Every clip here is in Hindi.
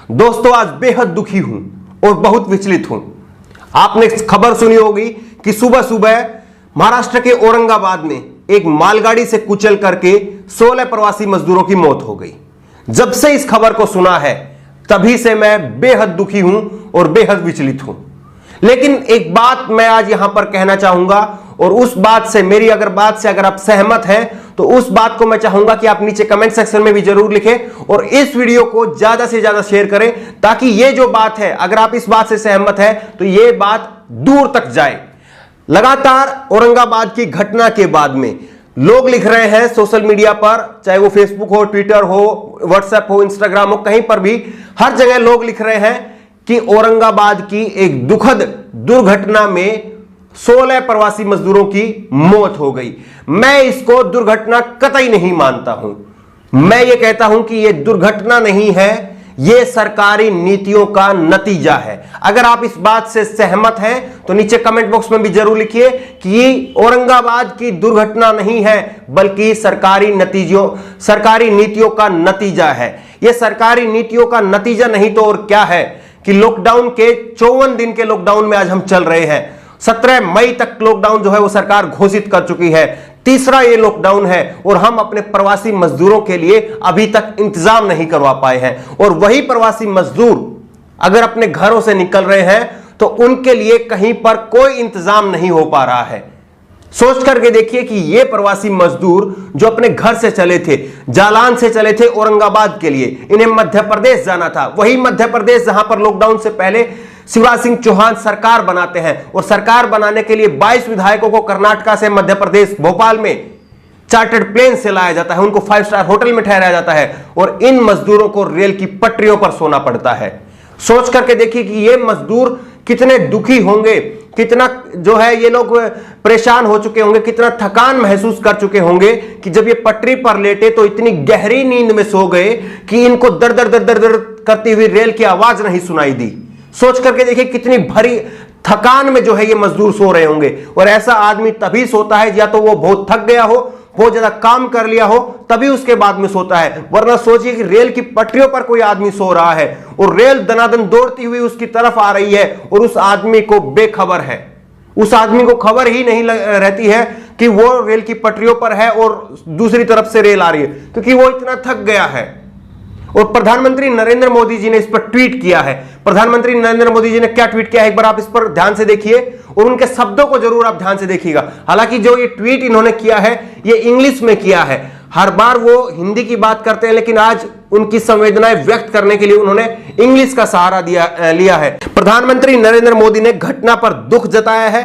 दोस्तों, आज बेहद दुखी हूं और बहुत विचलित हूं। आपने खबर सुनी होगी कि सुबह सुबह महाराष्ट्र के औरंगाबाद में एक मालगाड़ी से कुचल करके 16 प्रवासी मजदूरों की मौत हो गई। जब से इस खबर को सुना है तभी से मैं बेहद दुखी हूं और बेहद विचलित हूं। लेकिन एक बात मैं आज यहां पर कहना चाहूंगा, और उस बात से मेरी बात से अगर आप सहमत हैं तो उस बात को मैं चाहूंगा कि आप नीचे कमेंट सेक्शन में भी जरूर लिखें और इस वीडियो को ज्यादा से ज्यादा शेयर करें, ताकि ये जो बात है, अगर आप इस बात से सहमत हैं तो ये बात दूर तक जाए। लगातार औरंगाबाद की घटना के बाद में लोग लिख रहे हैं सोशल मीडिया पर, चाहे वो फेसबुक हो, ट्विटर हो, व्हाट्सएप हो, इंस्टाग्राम हो, कहीं पर भी हर जगह लोग लिख रहे हैं कि औरंगाबाद की एक दुखद दुर्घटना में 16 प्रवासी मजदूरों की मौत हो गई। मैं इसको दुर्घटना कतई नहीं मानता हूं। मैं ये कहता हूं कि यह दुर्घटना नहीं है, यह सरकारी नीतियों का नतीजा है। अगर आप इस बात से सहमत हैं तो नीचे कमेंट बॉक्स में भी जरूर लिखिए कि औरंगाबाद की दुर्घटना नहीं है बल्कि सरकारी नीतियों का नतीजा है। यह सरकारी नीतियों का नतीजा नहीं तो और क्या है कि लॉकडाउन के 54 दिन के लॉकडाउन में आज हम चल रहे हैं। 17 मई तक लॉकडाउन जो है वो सरकार घोषित कर चुकी है। तीसरा ये लॉकडाउन है और हम अपने प्रवासी मजदूरों के लिए अभी तक इंतजाम नहीं करवा पाए हैं। और वही प्रवासी मजदूर अगर अपने घरों से निकल रहे हैं तो उनके लिए कहीं पर कोई इंतजाम नहीं हो पा रहा है। सोच करके देखिए कि ये प्रवासी मजदूर जो अपने घर से चले थे, जालान से चले थे औरंगाबाद के लिए, इन्हें मध्य प्रदेश जाना था। वही मध्य प्रदेश जहां पर लॉकडाउन से पहले शिवराज सिंह चौहान सरकार बनाते हैं और सरकार बनाने के लिए 22 विधायकों को कर्नाटक से मध्य प्रदेश भोपाल में चार्टर्ड प्लेन से लाया जाता है, उनको 5 स्टार होटल में ठहराया जाता है और इन मजदूरों को रेल की पटरियों पर सोना पड़ता है। सोच करके देखिए कि ये मजदूर कितने दुखी होंगे, कितना जो है ये लोग परेशान हो चुके होंगे, कितना थकान महसूस कर चुके होंगे कि जब ये पटरी पर लेटे तो इतनी गहरी नींद में सो गए कि इनको दर दर दर दर दर करती हुई रेल की आवाज नहीं सुनाई दी। सोच करके देखिए कितनी भरी थकान में जो है ये मजदूर सो रहे होंगे। और ऐसा आदमी तभी सोता है या तो वो बहुत थक गया हो, बहुत ज्यादा काम कर लिया हो, तभी उसके बाद में सोता है। वरना सोचिए कि रेल की पटरियों पर कोई आदमी सो रहा है और रेल दनादन दौड़ती हुई उसकी तरफ आ रही है और उस आदमी को बेखबर है, उस आदमी को खबर ही नहीं रहती है कि वो रेल की पटरियों पर है और दूसरी तरफ से रेल आ रही है, क्योंकि वो इतना थक गया है। और प्रधानमंत्री नरेंद्र मोदी जी ने इस पर ट्वीट किया है। प्रधानमंत्री नरेंद्र मोदी जी ने क्या ट्वीट किया है, एक बार आप इस पर ध्यान से देखिए और उनके शब्दों को जरूर आप ध्यान से देखिएगा। हालांकि जो ये ट्वीट इन्होंने किया है ये इंग्लिश में किया है। हर बार वो हिंदी की बात करते हैं, लेकिन आज उनकी संवेदनाएं व्यक्त करने के लिए उन्होंने इंग्लिश का सहारा लिया है। प्रधानमंत्री नरेंद्र मोदी ने घटना पर दुख जताया है।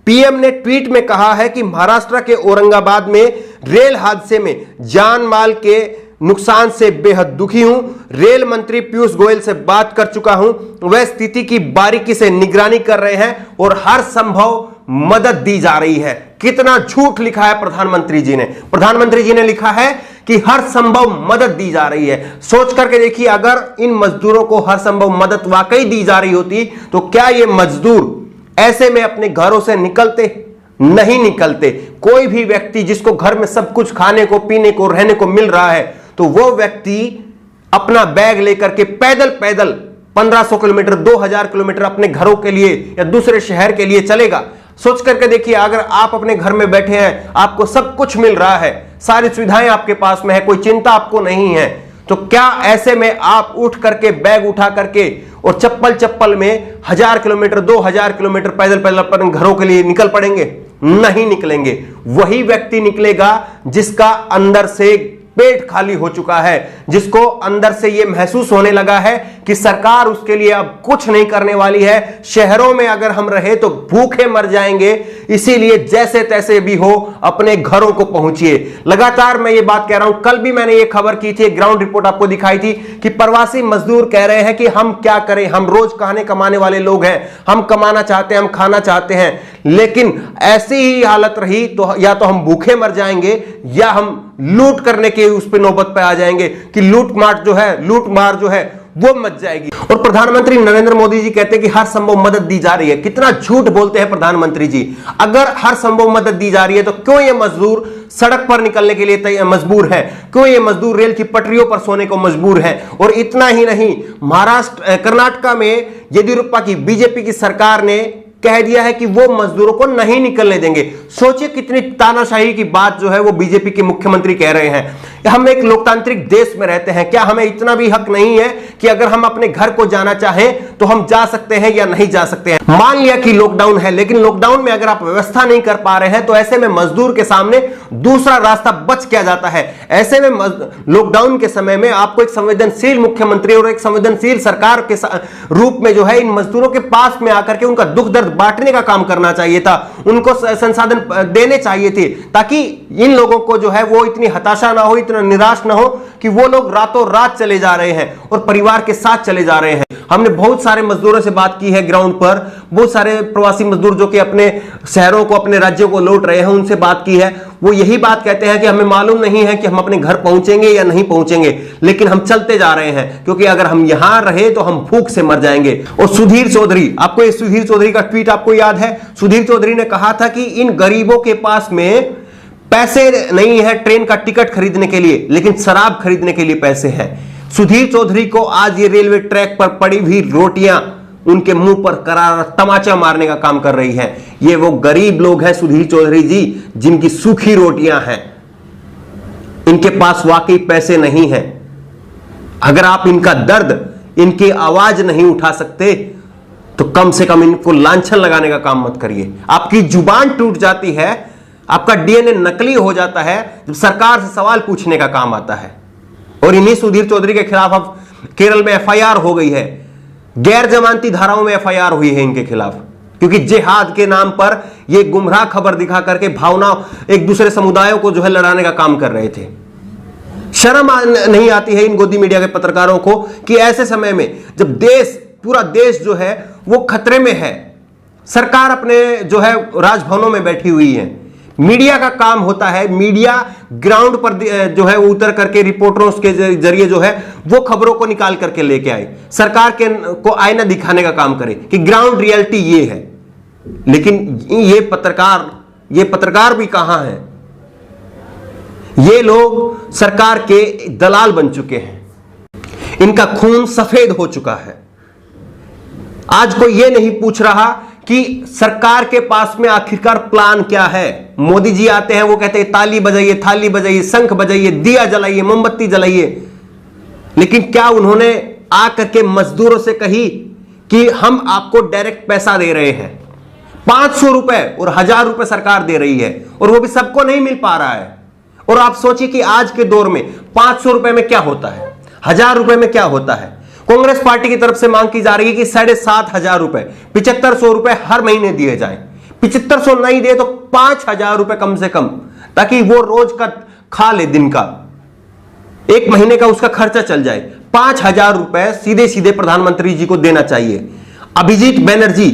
पीएम ने ट्वीट में कहा है कि महाराष्ट्र के औरंगाबाद में रेल हादसे में जान माल के नुकसान से बेहद दुखी हूं। रेल मंत्री पीयूष गोयल से बात कर चुका हूं, वह स्थिति की बारीकी से निगरानी कर रहे हैं और हर संभव मदद दी जा रही है। कितना झूठ लिखा है प्रधानमंत्री जी ने। प्रधानमंत्री जी ने लिखा है कि हर संभव मदद दी जा रही है। सोच करके देखिए, अगर इन मजदूरों को हर संभव मदद वाकई दी जा रही होती तो क्या ये मजदूर ऐसे में अपने घरों से निकलते? नहीं निकलते। कोई भी व्यक्ति जिसको घर में सब कुछ खाने को, पीने को, रहने को मिल रहा है तो वो व्यक्ति अपना बैग लेकर के पैदल 1500 किलोमीटर, 2000 किलोमीटर अपने घरों के लिए या दूसरे शहर के लिए चलेगा। सोच करके देखिए, अगर आप अपने घर में बैठे हैं, आपको सब कुछ मिल रहा है, सारी सुविधाएं आपके पास में है, कोई चिंता आपको नहीं है, तो क्या ऐसे में आप उठ करके बैग उठा करके और चप्पल में 1000 किलोमीटर, 2000 किलोमीटर पैदल अपने घरों के लिए निकल पड़ेंगे? नहीं निकलेंगे। वही व्यक्ति निकलेगा जिसका अंदर से पेट खाली हो चुका है, जिसको अंदर से यह महसूस होने लगा है कि सरकार उसके लिए अब कुछ नहीं करने वाली है। शहरों में अगर हम रहे तो भूखे मर जाएंगे, इसीलिए जैसे तैसे भी हो अपने घरों को पहुंचिए। लगातार मैं ये बात कह रहा हूं, कल भी मैंने ये खबर की थी, ग्राउंड रिपोर्ट आपको दिखाई थी कि प्रवासी मजदूर कह रहे हैं कि हम क्या करें, हम रोज खाने कमाने वाले लोग हैं, हम कमाना चाहते हैं, हम खाना चाहते हैं, लेकिन ऐसी ही हालत रही तो या तो हम भूखे मर जाएंगे या हम लूट करने के उस पे नौबत पे आ जाएंगे कि लूट मार जो है वो मच जाएगी। और प्रधानमंत्री नरेंद्र मोदी जी कहते हैं कि हर संभव मदद दी जा रही है। कितना झूठ बोलते हैं प्रधानमंत्री जी। अगर हर संभव मदद दी जा रही है तो क्यों ये मजदूर सड़क पर निकलने के लिए मजबूर है? क्यों ये मजदूर रेल की पटरियों पर सोने को मजबूर है? और इतना ही नहीं, महाराष्ट्र कर्नाटक में येदियुरप्पा की बीजेपी की सरकार ने कह दिया है कि वो मजदूरों को नहीं निकलने देंगे। सोचिए कितनी तानाशाही की बात जो है वो बीजेपी के मुख्यमंत्री कह रहे हैं। हम एक लोकतांत्रिक देश में रहते हैं, क्या हमें इतना भी हक नहीं है कि अगर हम अपने घर को जाना चाहें तो हम जा सकते हैं या नहीं जा सकते हैं? मान लिया कि लॉकडाउन है, लेकिन लॉकडाउन में अगर आप व्यवस्था नहीं कर पा रहे हैं तो ऐसे में मजदूर के सामने दूसरा रास्ता बच क्या जाता है? ऐसे में लॉकडाउन के समय में आपको एक संवेदनशील मुख्यमंत्री और एक संवेदनशील सरकार के रूप में जो है इन मजदूरों के पास में आकर के उनका दुख दर्द बांटने का काम करना चाहिए था, उनको संसाधन देने चाहिए थे, ताकि इन लोगों को जो है वो इतनी हताशा ना हो, इतना निराश ना हो कि वो लोग रातों रात चले जा रहे हैं और परिवार के साथ चले जा रहे हैं। हमने बहुत सारे मजदूरों से बात की है ग्राउंड पर, बहुत सारे प्रवासी मजदूर जो कि अपने शहरों को, अपने राज्यों को लौट रहे हैं, उनसे बात की है। वो यही बात कहते हैं कि हमें मालूम नहीं है कि हम अपने घर पहुंचेंगे या नहीं पहुंचेंगे, लेकिन हम चलते जा रहे हैं क्योंकि अगर हम यहां रहे तो हम भूख से मर जाएंगे। और सुधीर चौधरी, आपको ये सुधीर चौधरी का ट्वीट आपको याद है? सुधीर चौधरी ने कहा था कि इन गरीबों के पास में पैसे नहीं है ट्रेन का टिकट खरीदने के लिए, लेकिन शराब खरीदने के लिए पैसे हैं। सुधीर चौधरी को आज ये रेलवे ट्रैक पर पड़ी हुई रोटियां उनके मुंह पर करारा तमाचा मारने का काम कर रही हैं। ये वो गरीब लोग हैं सुधीर चौधरी जी, जिनकी सूखी रोटियां हैं, इनके पास वाकई पैसे नहीं हैं। अगर आप इनका दर्द, इनकी आवाज नहीं उठा सकते तो कम से कम इनको लांछन लगाने का काम मत करिए। आपकी जुबान टूट जाती है, आपका डीएनए नकली हो जाता है जब सरकार से सवाल पूछने का काम आता है। और इन्हीं सुधीर चौधरी के खिलाफ अब केरल में एफआईआर हो गई है, गैर जमानती धाराओं में एफआईआर हुई है इनके खिलाफ, क्योंकि जिहाद के नाम पर ये गुमराह खबर दिखा करके भावना एक दूसरे समुदायों को जो है लड़ाने का काम कर रहे थे। शर्म नहीं आती है इन गोदी मीडिया के पत्रकारों को कि ऐसे समय में जब देश, पूरा देश जो है वो खतरे में है, सरकार अपने जो है राजभवनों में बैठी हुई है, मीडिया का काम होता है, मीडिया ग्राउंड पर जो है उतर करके रिपोर्टरों के जरिए जो है वो खबरों को निकाल करके लेके आए, सरकार के को आईना दिखाने का काम करे कि ग्राउंड रियलिटी ये है। लेकिन ये पत्रकार भी कहां हैं? ये लोग सरकार के दलाल बन चुके हैं, इनका खून सफेद हो चुका है। आज कोई ये नहीं पूछ रहा कि सरकार के पास में आखिरकार प्लान क्या है। मोदी जी आते हैं, वो कहते हैं ताली बजाइए, थाली बजाइए, शंख बजाइए, दिया जलाइए, मोमबत्ती जलाइए, लेकिन क्या उन्होंने आकर के मजदूरों से कही कि हम आपको डायरेक्ट पैसा दे रहे हैं? 500 रुपए और 1000 रुपए सरकार दे रही है और वो भी सबको नहीं मिल पा रहा है। और आप सोचिए कि आज के दौर में 500 रुपए में क्या होता है, 1000 रुपए में क्या होता है। कांग्रेस पार्टी की तरफ से मांग की जा रही है कि 7,500 रुपए, 7500 रुपए हर महीने दिए जाएं। 7500 नहीं दे तो 5000 रुपए कम से कम, ताकि वो रोज का खा ले, दिन का, एक महीने का उसका खर्चा चल जाए। 5000 रुपए सीधे सीधे प्रधानमंत्री जी को देना चाहिए। अभिजीत बैनर्जी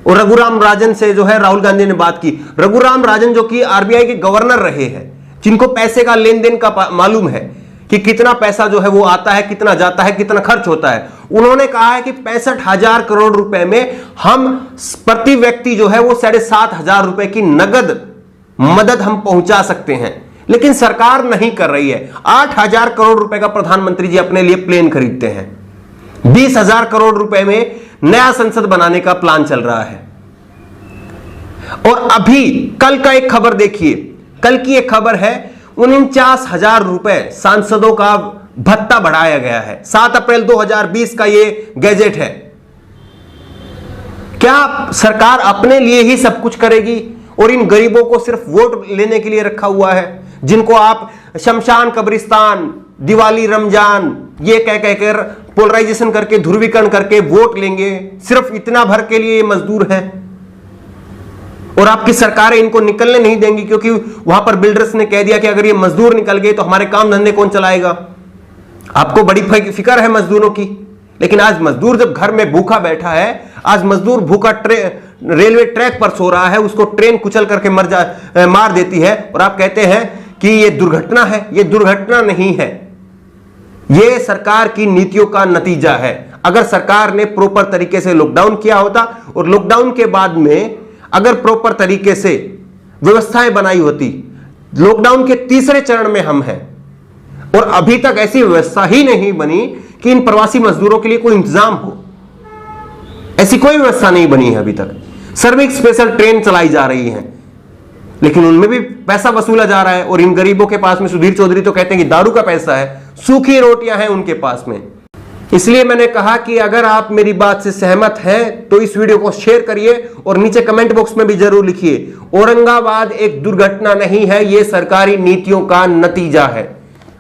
और रघुराम राजन से जो है राहुल गांधी ने बात की। रघुराम राजन जो कि आरबीआई के गवर्नर रहे हैं, जिनको पैसे का लेन देन का मालूम है कि कितना पैसा जो है वो आता है, कितना जाता है, कितना खर्च होता है, उन्होंने कहा है कि 65,000 करोड़ रुपए में हम प्रति व्यक्ति जो है वो 7,500 रुपए की नगद मदद हम पहुंचा सकते हैं। लेकिन सरकार नहीं कर रही है। 8,000 करोड़ रुपए का प्रधानमंत्री जी अपने लिए प्लेन खरीदते हैं। 20,000 करोड़ रुपए में नया संसद बनाने का प्लान चल रहा है। और अभी कल का एक खबर देखिए, कल की एक खबर है, 49,000 रुपए सांसदों का भत्ता बढ़ाया गया है। 7 अप्रैल 2020 का ये गैजेट है। क्या सरकार अपने लिए ही सब कुछ करेगी और इन गरीबों को सिर्फ वोट लेने के लिए रखा हुआ है, जिनको आप शमशान, कब्रिस्तान, दिवाली, रमजान ये कह कहकर पोलराइजेशन करके, ध्रुवीकरण करके वोट लेंगे, सिर्फ इतना भर के लिए ये मजदूर हैं? और आपकी सरकारें इनको निकलने नहीं देंगी क्योंकि वहां पर बिल्डर्स ने कह दिया कि अगर ये मजदूर निकल गए तो हमारे काम धंधे कौन चलाएगा। आपको बड़ी फिक्र है मजदूरों की, लेकिन आज मजदूर जब घर में भूखा बैठा है, आज मजदूर भूखा रेलवे ट्रैक पर सो रहा है, उसको ट्रेन कुचल करके मार देती है, और आप कहते हैं कि ये दुर्घटना है। ये दुर्घटना नहीं है, यह सरकार की नीतियों का नतीजा है। अगर सरकार ने प्रॉपर तरीके से लॉकडाउन किया होता और लॉकडाउन के बाद में अगर प्रॉपर तरीके से व्यवस्थाएं बनाई होती, लॉकडाउन के तीसरे चरण में हम हैं और अभी तक ऐसी व्यवस्था ही नहीं बनी कि इन प्रवासी मजदूरों के लिए कोई इंतजाम हो। ऐसी कोई व्यवस्था नहीं बनी है अभी तक। श्रमिक स्पेशल ट्रेन चलाई जा रही है, लेकिन उनमें भी पैसा वसूला जा रहा है और इन गरीबों के पास में सुधीर चौधरी तो कहते हैं कि दारू का पैसा है, सूखी रोटियां हैं उनके पास में। इसलिए मैंने कहा कि अगर आप मेरी बात से सहमत हैं तो इस वीडियो को शेयर करिए और नीचे कमेंट बॉक्स में भी जरूर लिखिए, औरंगाबाद एक दुर्घटना नहीं है, यह सरकारी नीतियों का नतीजा है।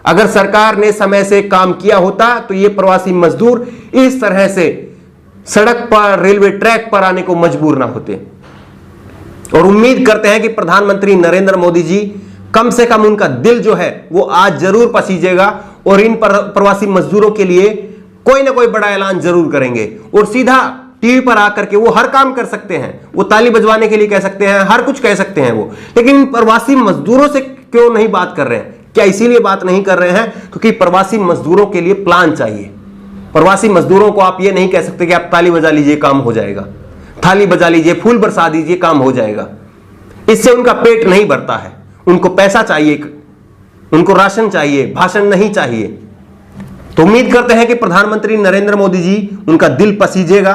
अगर सरकार ने समय से काम किया होता तो ये प्रवासी मजदूर इस तरह से सड़क पर, रेलवे ट्रैक पर आने को मजबूर ना होते। और उम्मीद करते हैं कि प्रधानमंत्री नरेंद्र मोदी जी कम से कम उनका दिल जो है वो आज जरूर पसीजेगा और इन प्रवासी मजदूरों के लिए कोई ना कोई बड़ा ऐलान जरूर करेंगे और सीधा टीवी पर आकर के वो हर काम कर सकते हैं, वो ताली बजवाने के लिए कह सकते हैं, हर कुछ कह सकते हैं वो, लेकिन इन प्रवासी मजदूरों से क्यों नहीं बात कर रहे हैं? क्या इसीलिए बात नहीं कर रहे हैं क्योंकि प्रवासी मजदूरों के लिए प्लान चाहिए। प्रवासी मजदूरों को आप ये नहीं कह सकते कि आप ताली बजा लीजिए काम हो जाएगा, थाली बजा लीजिए, फूल बरसा दीजिए काम हो जाएगा। इससे उनका पेट नहीं भरता है, उनको पैसा चाहिए, उनको राशन चाहिए, भाषण नहीं चाहिए। तो उम्मीद करते हैं कि प्रधानमंत्री नरेंद्र मोदी जी उनका दिल पसीजेगा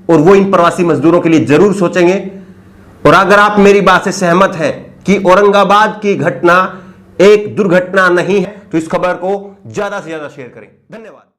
और वो इन प्रवासी मजदूरों के लिए जरूर सोचेंगे। और अगर आप मेरी बात से सहमत हैं कि औरंगाबाद की घटना एक दुर्घटना नहीं है तो इस खबर को ज्यादा से ज्यादा शेयर करें। धन्यवाद।